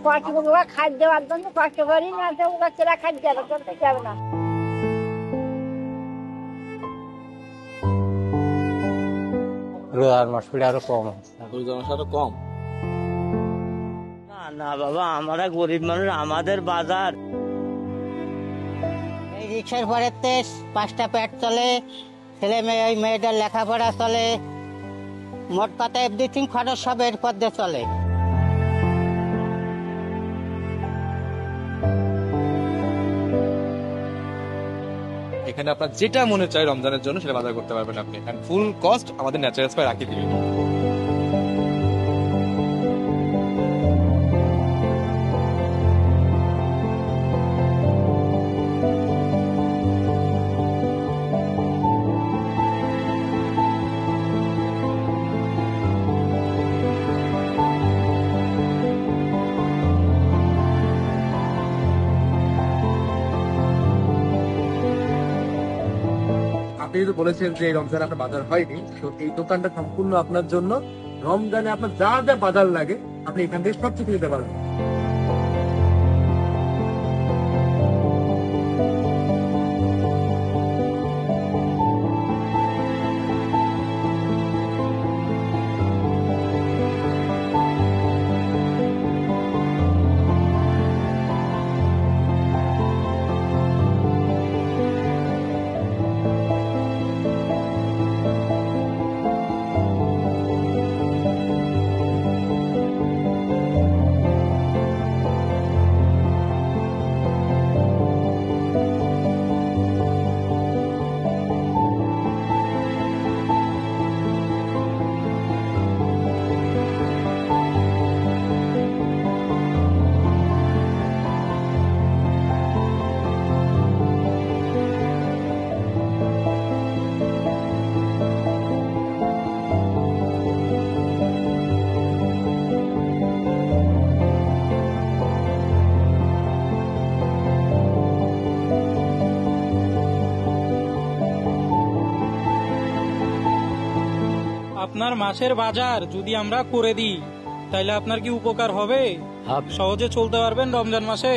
কষ্ট করে খাদ্য দেওয়ার জন্য কষ্ট করি না, তো ওরা সেরা খাদ্য করতে যাবে না। রোজার মাস আরো কম, রোজার মাস আরো কম। না বাবা, আমরা গরিব মানুষ, আমাদের বাজার এই রিক্সার পরে 5টা পেট চলে, ছেলে মেয়ে ওই মেয়েদের লেখাপড়া চলে, মোট কথা এভরিথিং খরচ সব এর পর দিয়ে চলে। এখানে আপনার যেটা মনে চায় রমজানের জন্য সেটা বাজার করতে পারবেন আপনি, ফুল কস্ট আমাদের ন্যাচারাল স্কয়ার রাখি দিবেন। আপনি যেহেতু বলেছেন যে এই রমজানে আপনার বাজার হয়নি, তো এই দোকানটা সম্পূর্ণ আপনার জন্য। রমজানে আপনার যা যা বাজার লাগে আপনি এখান থেকে সব কিছু নিতে পারবেন। আপনার মাসের বাজার যদি আমরা করে দিই তাহলে আপনার কি উপকার হবে? সহজে চলতে পারবেন রমজান মাসে?